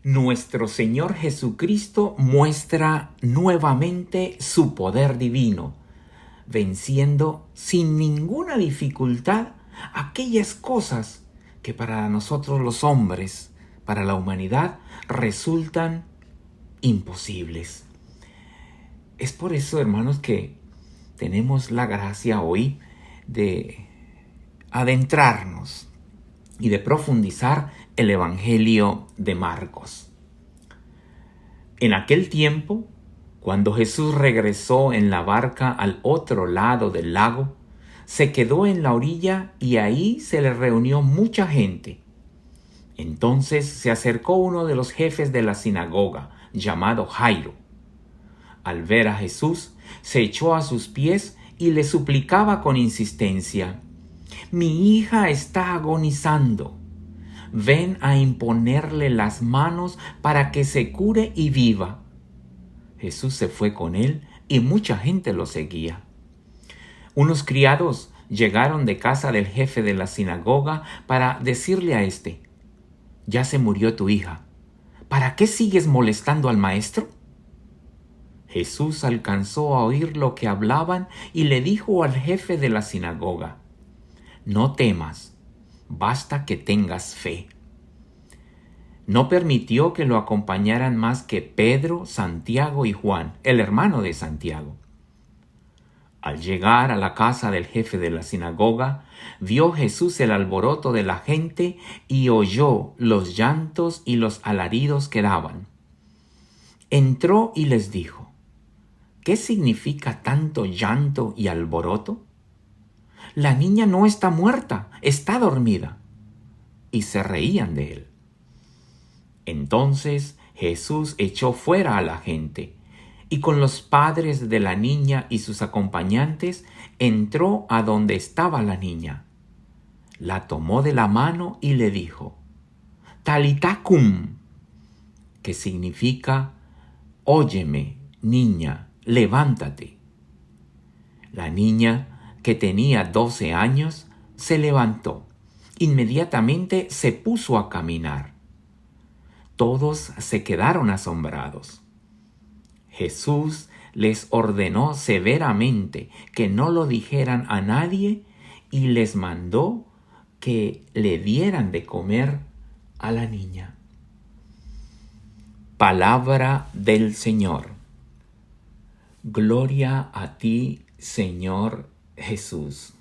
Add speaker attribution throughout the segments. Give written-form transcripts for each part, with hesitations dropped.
Speaker 1: nuestro Señor Jesucristo muestra nuevamente su poder divino, venciendo sin ninguna dificultad aquellas cosas que para nosotros los hombres, para la humanidad, resultan imposibles. Es por eso, hermanos, que tenemos la gracia hoy de adentrarnos y de profundizar el Evangelio de Marcos. En aquel tiempo, cuando Jesús regresó en la barca al otro lado del lago, se quedó en la orilla y ahí se le reunió mucha gente. Entonces se acercó uno de los jefes de la sinagoga, llamado Jairo. Al ver a Jesús, se echó a sus pies y le suplicaba con insistencia: «Mi hija está agonizando. Ven a imponerle las manos para que se cure y viva». Jesús se fue con él y mucha gente lo seguía. Unos criados llegaron de casa del jefe de la sinagoga para decirle a éste: «Ya se murió tu hija. ¿Para qué sigues molestando al maestro?». Jesús alcanzó a oír lo que hablaban y le dijo al jefe de la sinagoga: «No temas, basta que tengas fe». No permitió que lo acompañaran más que Pedro, Santiago y Juan, el hermano de Santiago. Al llegar a la casa del jefe de la sinagoga, vio Jesús el alboroto de la gente y oyó los llantos y los alaridos que daban. Entró y les dijo: «¿Qué significa tanto llanto y alboroto? La niña no está muerta, está dormida». Y se reían de él. Entonces Jesús echó fuera a la gente y con los padres de la niña y sus acompañantes entró a donde estaba la niña. La tomó de la mano y le dijo: «Talita cum», que significa: «Óyeme, niña, levántate». La niña, que tenía 12 años, se levantó. Inmediatamente se puso a caminar. Todos se quedaron asombrados. Jesús les ordenó severamente que no lo dijeran a nadie y les mandó que le dieran de comer a la niña. Palabra del Señor. Gloria a ti, Señor Jesús.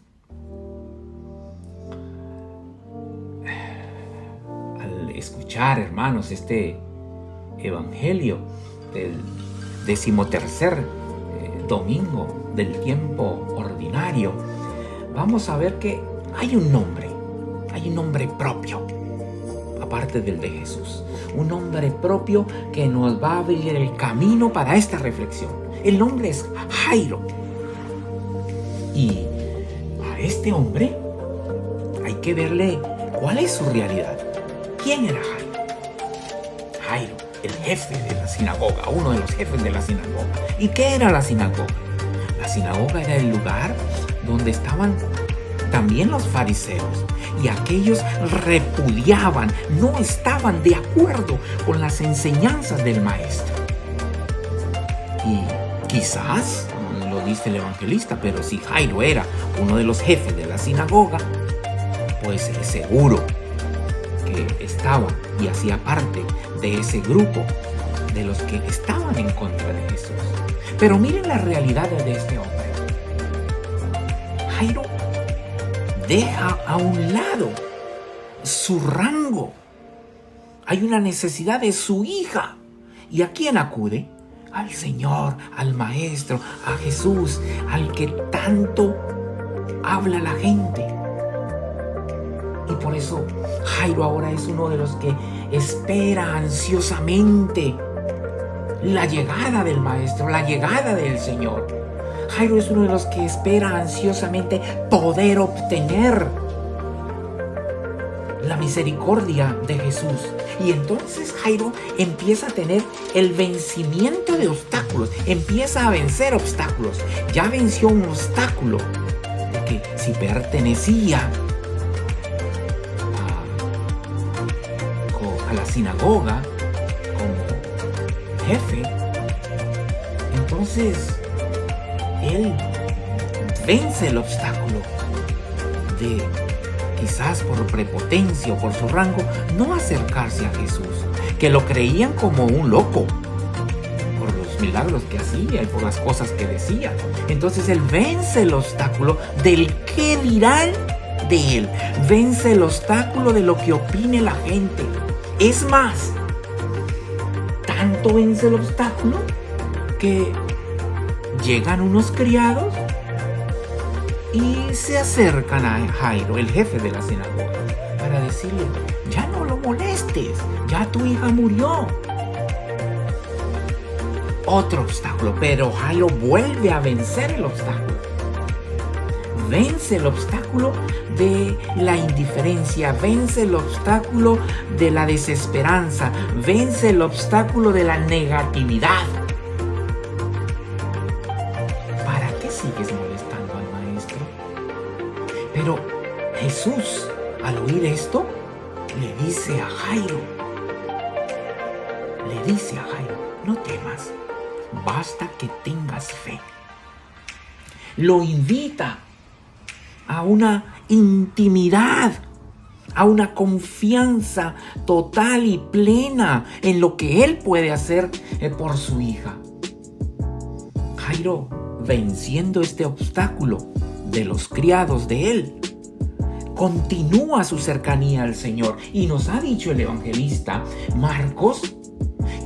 Speaker 1: Al escuchar, hermanos, este evangelio del 13º domingo del tiempo ordinario, vamos a ver que hay un nombre propio, aparte del de Jesús, un nombre propio que nos va a abrir el camino para esta reflexión. El nombre es Jairo. Y a este hombre hay que verle cuál es su realidad. ¿Quién era Jairo? Jairo, el jefe de la sinagoga, uno de los jefes de la sinagoga. ¿Y qué era la sinagoga? La sinagoga era el lugar donde estaban también los fariseos, y aquellos repudiaban, no estaban de acuerdo con las enseñanzas del maestro. Y quizás, no lo dice el evangelista, pero si Jairo era uno de los jefes de la sinagoga, pues es seguro que estaba y hacía parte de ese grupo de los que estaban en contra de Jesús. Pero miren la realidad de este hombre. Jairo deja a un lado su rango. Hay una necesidad de su hija. ¿Y a quién acude? Al Señor, al Maestro, a Jesús, al que tanto habla la gente. Y por eso Jairo ahora es uno de los que espera ansiosamente la llegada del Maestro, la llegada del Señor. Jairo es uno de los que espera ansiosamente poder obtener la misericordia de Jesús. Y entonces Jairo empieza a tener el vencimiento de obstáculos, empieza a vencer obstáculos. Ya venció un obstáculo de que si pertenecía a la sinagoga, jefe, entonces él vence el obstáculo de, quizás por prepotencia o por su rango, no acercarse a Jesús, que lo creían como un loco por los milagros que hacía y por las cosas que decía. Entonces él vence el obstáculo del qué dirán de él, vence el obstáculo de lo que opine la gente. Es más, tanto vence el obstáculo que llegan unos criados y se acercan a Jairo, el jefe de la sinagoga, para decirle: ya no lo molestes, ya tu hija murió. Otro obstáculo, pero Jairo vuelve a vencer el obstáculo. Vence el obstáculo de la indiferencia, vence el obstáculo de la desesperanza, vence el obstáculo de la negatividad. ¿Para qué sigues molestando al maestro? Pero Jesús, al oír esto, le dice a Jairo, no temas, basta que tengas fe. Lo invita a una intimidad, a una confianza total y plena en lo que él puede hacer por su hija. Jairo, venciendo este obstáculo de los criados de él, continúa su cercanía al Señor. Y nos ha dicho el evangelista Marcos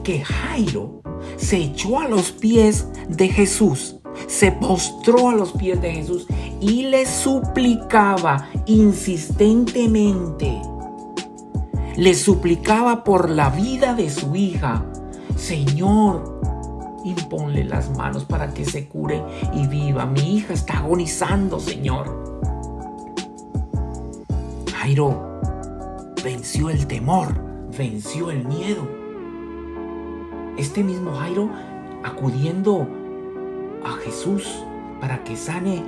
Speaker 1: que Jairo se echó a los pies de Jesús, se postró a los pies de Jesús y le suplicaba insistentemente. Le suplicaba por la vida de su hija: Señor, imponle las manos para que se cure y viva. Mi hija está agonizando, Señor. Jairo venció el temor, venció el miedo. Este mismo Jairo, acudiendo a Jesús para que sane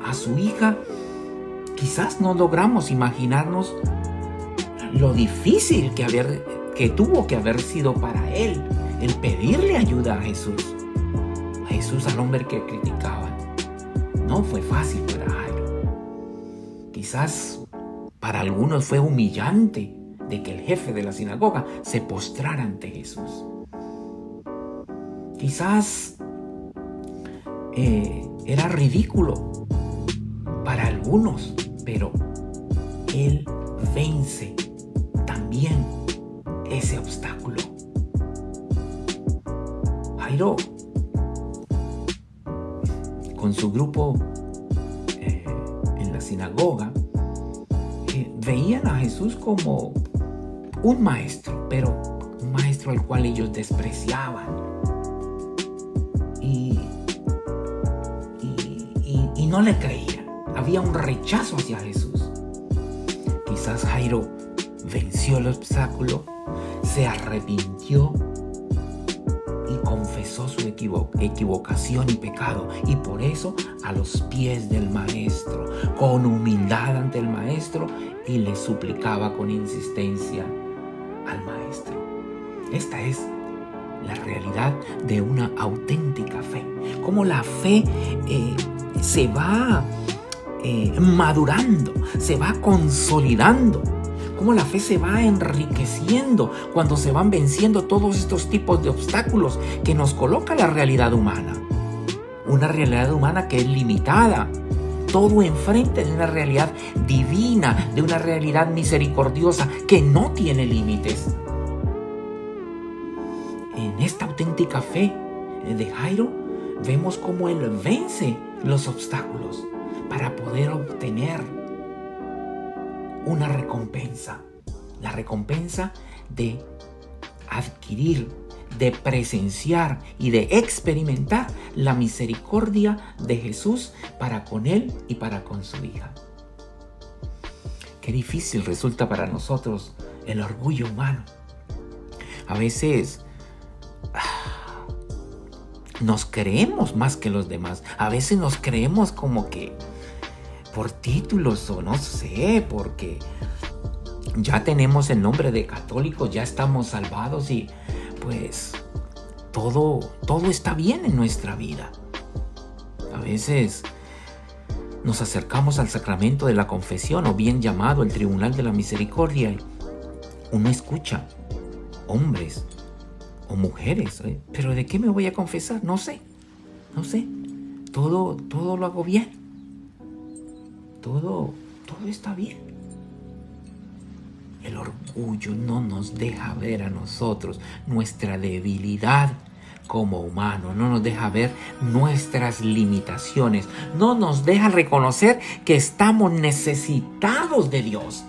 Speaker 1: a su hija, quizás no logramos imaginarnos lo difícil que tuvo que haber sido para él el pedirle ayuda a Jesús. Al hombre que criticaban. No fue fácil para Jairo. Quizás para algunos fue humillante de que el jefe de la sinagoga se postrara ante Jesús. Quizás era ridículo para algunos, pero él vence también ese obstáculo. Jairo, con su grupo en la sinagoga, veían a Jesús como un maestro, pero un maestro al cual ellos despreciaban. Y no le creían. Había un rechazo hacia Jesús. Quizás Jairo venció el obstáculo, se arrepintió y confesó su equivocación y pecado. Y por eso a los pies del maestro, con humildad ante el maestro, y le suplicaba con insistencia al maestro. Esta es la realidad de una auténtica fe. Cómo la fe se va madurando, se va consolidando. Cómo la fe se va enriqueciendo cuando se van venciendo todos estos tipos de obstáculos que nos coloca la realidad humana. Una realidad humana que es limitada. Todo enfrente de una realidad divina, de una realidad misericordiosa que no tiene límites. En esta auténtica fe de Jairo vemos cómo él vence los obstáculos para poder obtener una recompensa. La recompensa de adquirir, de presenciar y de experimentar la misericordia de Jesús para con él y para con su hija. Qué difícil resulta para nosotros el orgullo humano. A veces nos creemos más que los demás. A veces nos creemos como que por títulos o no sé, porque ya tenemos el nombre de católicos, ya estamos salvados y pues todo está bien en nuestra vida. A veces nos acercamos al sacramento de la confesión, o bien llamado el tribunal de la misericordia, y uno escucha hombres o mujeres, pero ¿de qué me voy a confesar? No sé, todo lo hago bien, todo está bien. El orgullo no nos deja ver a nosotros nuestra debilidad como humano, no nos deja ver nuestras limitaciones, no nos deja reconocer que estamos necesitados de Dios.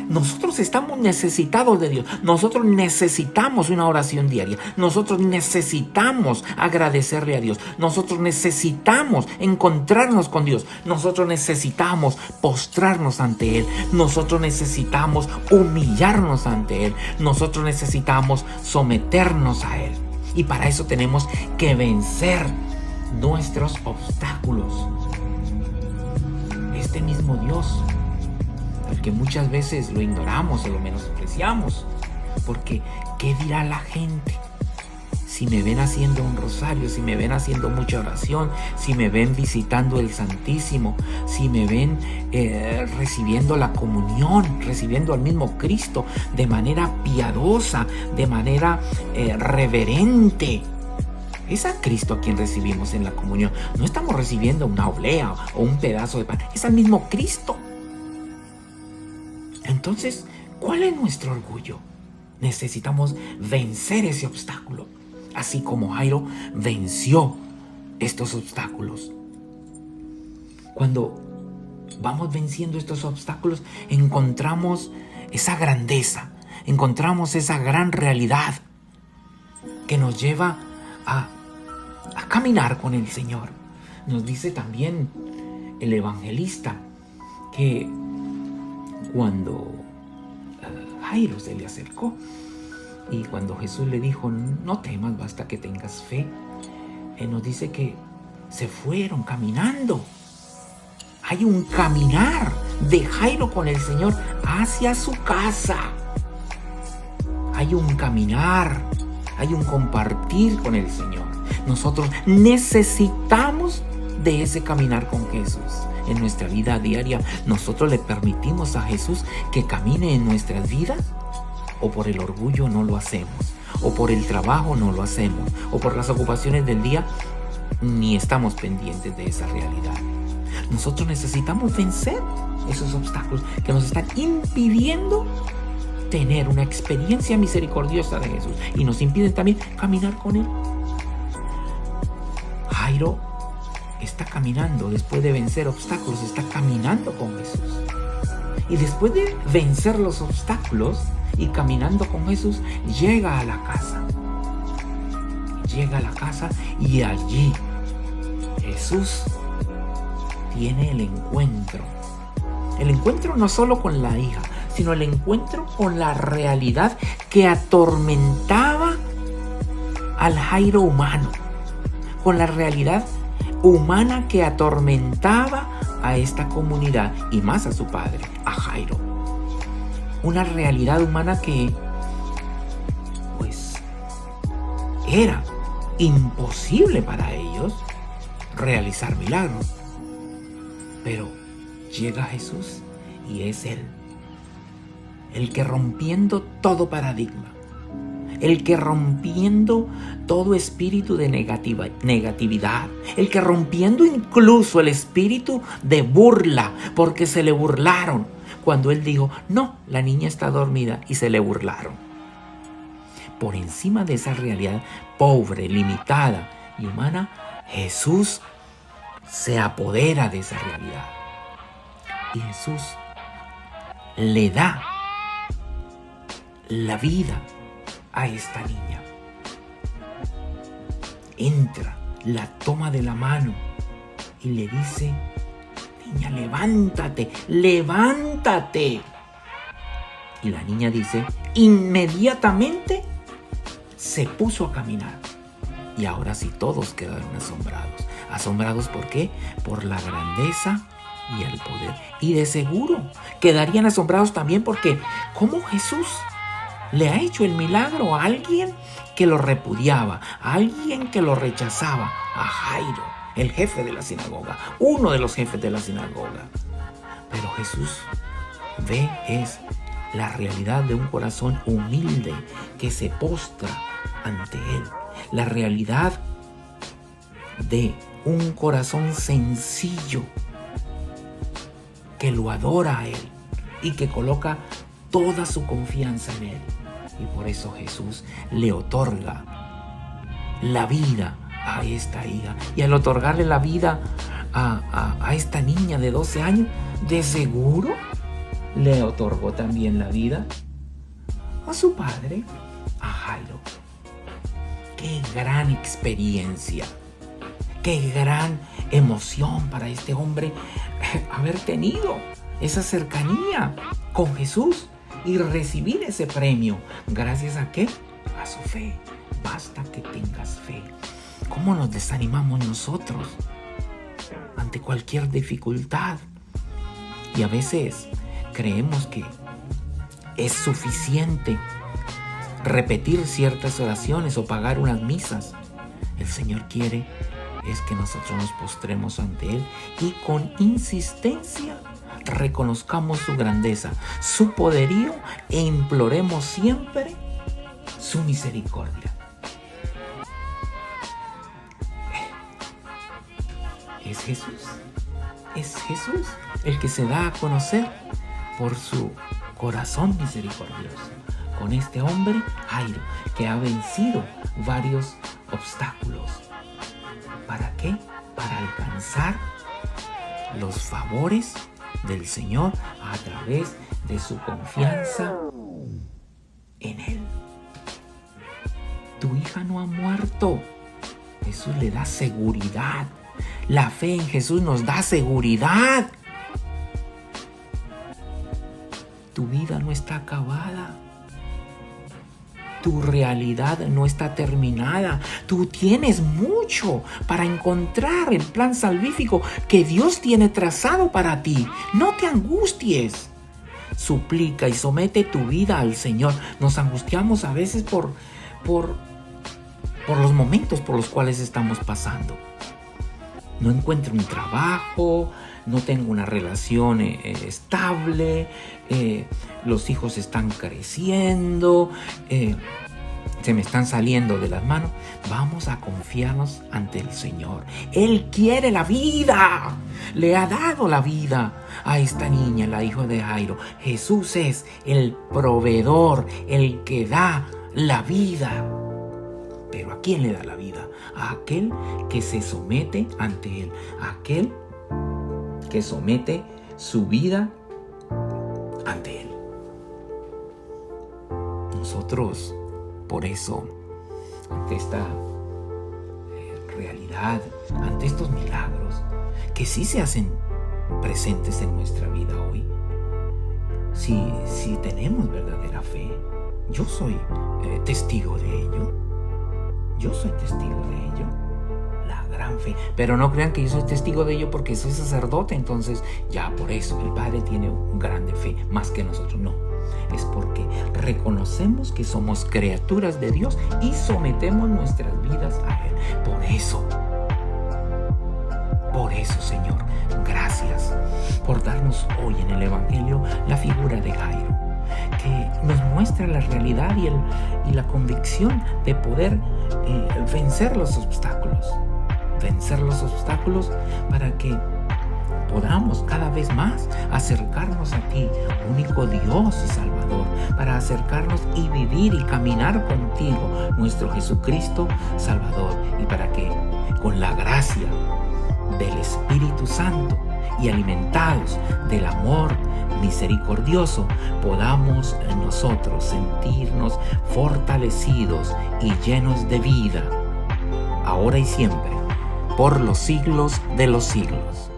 Speaker 1: Nosotros estamos necesitados de Dios. Nosotros necesitamos una oración diaria. Nosotros necesitamos agradecerle a Dios. Nosotros necesitamos encontrarnos con Dios. Nosotros necesitamos postrarnos ante Él. Nosotros necesitamos humillarnos ante Él. Nosotros necesitamos someternos a Él. Y para eso tenemos que vencer nuestros obstáculos. Este mismo Dios, al que muchas veces lo ignoramos o lo menospreciamos, porque ¿qué dirá la gente? Si me ven haciendo un rosario, si me ven haciendo mucha oración, si me ven visitando el Santísimo, si me ven recibiendo la comunión, recibiendo al mismo Cristo de manera piadosa, de manera reverente. Es a Cristo a quien recibimos en la comunión. No estamos recibiendo una oblea o un pedazo de pan, es al mismo Cristo. Entonces, ¿cuál es nuestro orgullo? Necesitamos vencer ese obstáculo, así como Jairo venció estos obstáculos. Cuando vamos venciendo estos obstáculos, encontramos esa grandeza, encontramos esa gran realidad que nos lleva a caminar con el Señor. Nos dice también el evangelista que cuando Jairo se le acercó y cuando Jesús le dijo, no temas, basta que tengas fe, Él nos dice que se fueron caminando. Hay un caminar de Jairo con el Señor hacia su casa. Hay un caminar, hay un compartir con el Señor. Nosotros necesitamos de ese caminar con Jesús. En nuestra vida diaria, ¿nosotros le permitimos a Jesús que camine en nuestras vidas? ¿O por el orgullo no lo hacemos? ¿O por el trabajo no lo hacemos? ¿O por las ocupaciones del día ni estamos pendientes de esa realidad? Nosotros necesitamos vencer esos obstáculos que nos están impidiendo tener una experiencia misericordiosa de Jesús y nos impiden también caminar con Él. Jairo está caminando, después de vencer obstáculos, está caminando con Jesús. Y después de vencer los obstáculos y caminando con Jesús, llega a la casa. Llega a la casa y allí Jesús tiene el encuentro. El encuentro no solo con la hija, sino el encuentro con la realidad que atormentaba al Jairo humano, con la realidad humana que atormentaba a esta comunidad y más a su padre, a Jairo. Una realidad humana que, pues, era imposible para ellos realizar milagros. Pero llega Jesús y es Él, el que rompiendo todo paradigma, el que rompiendo todo espíritu de negatividad, el que rompiendo incluso el espíritu de burla, porque se le burlaron cuando Él dijo, no, la niña está dormida, y se le burlaron. Por encima de esa realidad pobre, limitada y humana, Jesús se apodera de esa realidad. Y Jesús le da la vida a esta niña. Entra, la toma de la mano y le dice, niña, levántate, levántate. Y la niña dice, inmediatamente se puso a caminar. Y ahora sí todos quedaron asombrados. ¿Asombrados por qué? Por la grandeza y el poder. Y de seguro quedarían asombrados también porque ¿cómo Jesús le ha hecho el milagro a alguien que lo repudiaba, a alguien que lo rechazaba, a Jairo, el jefe de la sinagoga, uno de los jefes de la sinagoga. Pero Jesús ve la realidad de un corazón humilde que se postra ante Él, la realidad de un corazón sencillo que lo adora a Él y que coloca toda su confianza en Él. Y por eso Jesús le otorga la vida a esta hija. Y al otorgarle la vida a esta niña de 12 años, de seguro le otorgó también la vida a su padre, a Jairo. ¡Qué gran experiencia! ¡Qué gran emoción para este hombre haber tenido esa cercanía con Jesús y recibir ese premio! ¿Gracias a qué? A su fe. Basta que tengas fe. ¿Cómo nos desanimamos nosotros ante cualquier dificultad? Y a veces creemos que es suficiente repetir ciertas oraciones o pagar unas misas. El Señor quiere es que nosotros nos postremos ante Él y con insistencia reconozcamos su grandeza, su poderío e imploremos siempre su misericordia. Es Jesús el que se da a conocer por su corazón misericordioso con este hombre Jairo, que ha vencido varios obstáculos. ¿Para qué? Para alcanzar los favores del Señor a través de su confianza en Él. Tu hija no ha muerto. Jesús le da seguridad. La fe en Jesús nos da seguridad. Tu vida no está acabada. Tu realidad no está terminada. Tú tienes mucho para encontrar el plan salvífico que Dios tiene trazado para ti. No te angusties. Suplica y somete tu vida al Señor. Nos angustiamos a veces por los momentos por los cuales estamos pasando. No encuentro un trabajo, no tengo una relación estable, los hijos están creciendo, se me están saliendo de las manos. Vamos a confiarnos ante el Señor. Él quiere la vida, le ha dado la vida a esta niña, la hija de Jairo. Jesús es el proveedor, el que da la vida. Pero ¿a quién le da la vida? A aquel que se somete ante Él, a aquel que somete su vida ante Él. Nosotros, por eso, ante esta realidad, ante estos milagros que sí se hacen presentes en nuestra vida hoy, si tenemos verdadera fe, yo soy testigo de ello. Yo soy testigo de ello, la gran fe. Pero no crean que yo soy testigo de ello porque soy sacerdote, entonces ya por eso el Padre tiene una grande fe, más que nosotros. No, es porque reconocemos que somos criaturas de Dios y sometemos nuestras vidas a Él. Por eso, Señor, gracias por darnos hoy en el Evangelio la figura de Jairo, que nos muestra la realidad y la convicción de poder vencer los obstáculos para que podamos cada vez más acercarnos a ti, único Dios y Salvador, para acercarnos y vivir y caminar contigo, nuestro Jesucristo Salvador, y para que con la gracia del Espíritu Santo y alimentados del amor misericordioso, podamos nosotros sentirnos fortalecidos y llenos de vida, ahora y siempre, por los siglos de los siglos.